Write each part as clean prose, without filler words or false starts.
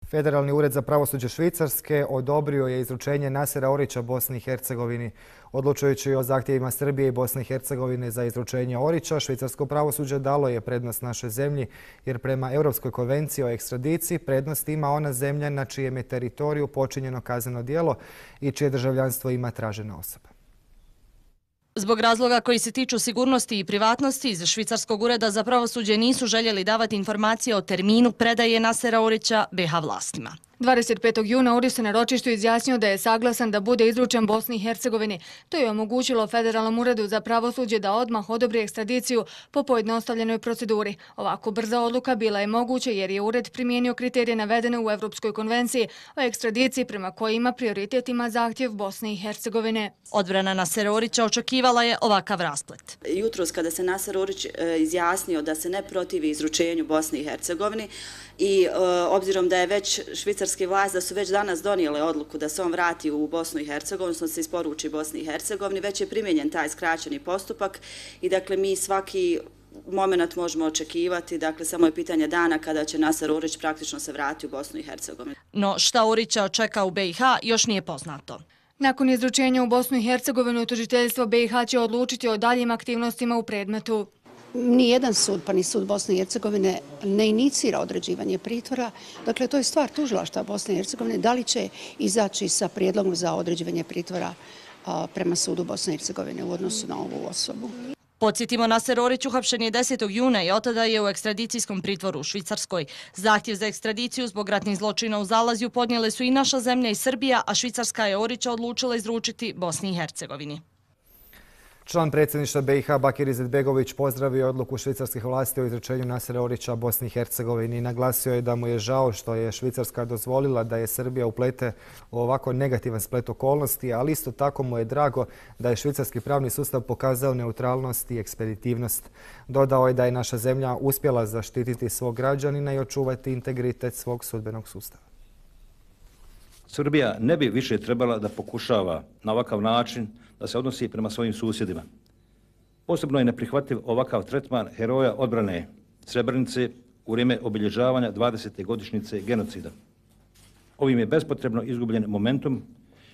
Federalni ured za pravosuđe Švicarske odobrio je izručenje Nasera Orića Bosni i Hercegovini. Odlučujući o zahtjevima Srbije i Bosne i Hercegovine za izručenje Orića, švicarsko pravosuđe dalo je prednost našoj zemlji, jer prema Europskoj konvenciji o ekstradiciji prednost ima ona zemlja na čijem je teritoriju počinjeno kazneno djelo i čije državljanstvo ima tražena osoba. Zbog razloga koji se tiču sigurnosti i privatnosti, iz Švicarskog ureda za pravosuđe nisu željeli davati informacije o terminu predaje Nasera Orića BiH vlastima. 25. juna Orić se na ročištu izjasnio da je saglasan da bude izručen Bosni i Hercegovini. To je omogućilo Federalnom uredu za pravosuđe da odmah odobri ekstradiciju po pojednostavljenoj proceduri. Ovako brza odluka bila je moguće jer je ured primijenio kriterije navedene u Evropskoj konvenciji o ekstradiciji prema kojima prioritet ima zahtjev Bosne i Hercegovine. Odbrana Nasera Orića očekivala je ovakav rasplet. Jutros kada se Naser Orić izjasnio da se ne protivi izručenju Bosni i Hercegovini i obzirom da je već švicarske vlasti da su već danas donijele odluku da se on vrati u Bosnu i Hercegovinu, odnosno se isporuči Bosni i Hercegovini, već je primijenjen taj skraćeni postupak i dakle mi svaki moment možemo očekivati, dakle samo je pitanje dana kada će Naser Orić praktično se vratiti u Bosnu i Hercegovinu. No šta Orića čeka u BiH još nije poznato. Nakon izručenja u Bosnu i Hercegovinu, tužiteljstvo BiH će odlučiti o daljim aktivnostima u predmetu. Nijedan sud, pa ni sud Bosne i Hercegovine, ne inicira određivanje pritvora. Dakle, to je stvar tužilaštva Bosne i Hercegovine. Da li će izaći sa prijedlogom za određivanje pritvora prema sudu Bosne i Hercegovine u odnosu na ovu osobu? Podsjetimo, Naser Orić uhapšen je 10. juna i otada je u ekstradicijskom pritvoru u Švicarskoj. Zahtjev za ekstradiciju zbog ratnih zločina u Zalazju podnijele su i naša zemlja i Srbija, a Švicarska je Orića odlučila izručiti Bosni i Hercegovini. Član predsjedništva BiH Bakir Izetbegović pozdravio je odluku švicarskih vlasti o izručenju Nasera Orića Bosni i Hercegovini i naglasio je da mu je žao što je Švicarska dozvolila da je Srbija uplete u ovako negativan splet okolnosti, ali isto tako mu je drago da je švicarski pravni sustav pokazao neutralnost i ekspeditivnost. Dodao je da je naša zemlja uspjela zaštititi svog građanina i očuvati integritet svog sudbenog sustava. Srbija ne bi više trebala da pokušava na ovakav način da se odnosi prema svojim susjedima. Posebno je neprihvatljiv ovakav tretman heroja odbrane Srebrenice u vrijeme obilježavanja 20. godišnjice genocida. Ovim je bespotrebno izgubljen momentum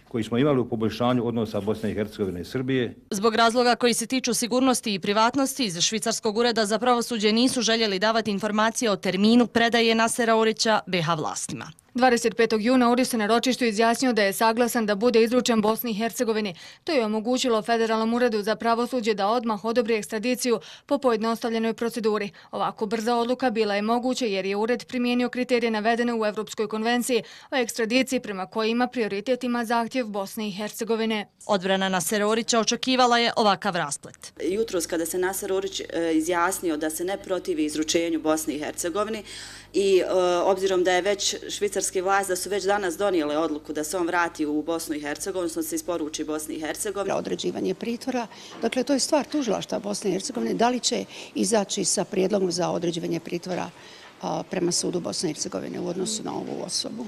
koji smo imali u poboljšanju odnosa Bosne i Hercegovine i Srbije. Zbog razloga koji se tiču sigurnosti i privatnosti, iz Švicarskog ureda za pravosuđe nisu željeli davati informacije o terminu predaje Nasera Orića BiH vlastima. 25. juna Orić se na ročištu izjasnio da je saglasan da bude izručen Bosni i Hercegovini. To je omogućilo Federalnom uredu za pravosuđe da odmah odobri ekstradiciju po pojednostavljenoj proceduri. Ovako brza odluka bila je moguće jer je ured primijenio kriterije navedene u Evropskoj konvenciji o ekstradiciji prema kojima prioritet ima zahtjev Bosne i Hercegovine. Odbrana Nasera Orića očekivala je ovakav rasplet. Jutros kada se Naser Orić izjasnio da se ne protivi izručenju Bosni i Hercegovini i obzirom da je već švicarske vlasti da su već danas donijele odluku da se on vrati u Bosnu i Hercegovinu, odnosno se isporuči Bosni i Hercegovini. Određivanje pritvora, dakle to je stvar tužilaštva Bosne i Hercegovine. Da li će izaći sa prijedlogom za određivanje pritvora prema sudu Bosne i Hercegovine u odnosu na ovu osobu?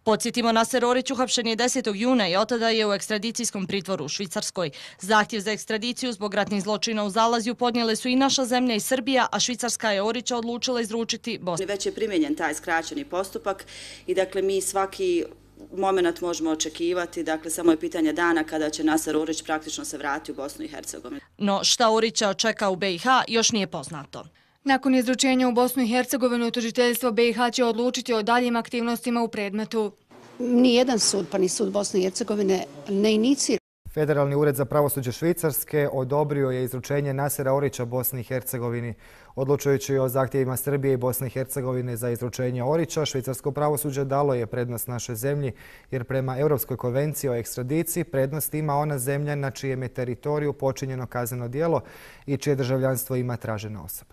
Podsjetimo, Naser Orić uhapšen je 10. juna i otada je u ekstradicijskom pritvoru u Švicarskoj. Zahtjev za ekstradiciju zbog ratnih zločina u Zalazju podnijele su i naša zemlja i Srbija, a Švicarska je Orića odlučila izručiti Bosni. Već je primijenjen taj skraćeni postupak i dakle mi svaki moment možemo očekivati, dakle samo je pitanje dana kada će Naser Orić praktično se vratiti u Bosnu i Hercegovinu. No šta Orića čeka u BiH još nije poznato. Nakon izručenja u Bosnu i Hercegovinu, tužiteljstvo BiH će odlučiti o daljim aktivnostima u predmetu. Nijedan sud, pa ni sud Bosne i Hercegovine, ne inicira. Federalni ured za pravosuđe Švicarske odobrio je izručenje Nasera Orića Bosni i Hercegovini. Odlučujući o zahtjevima Srbije i Bosne i Hercegovine za izručenje Orića, švicarsko pravosuđe dalo je prednost našoj zemlji, jer prema Europskoj konvenciji o ekstradiciji prednost ima ona zemlja na čijem je teritoriju počinjeno kazneno djelo i čije državljanstvo ima tražena osoba.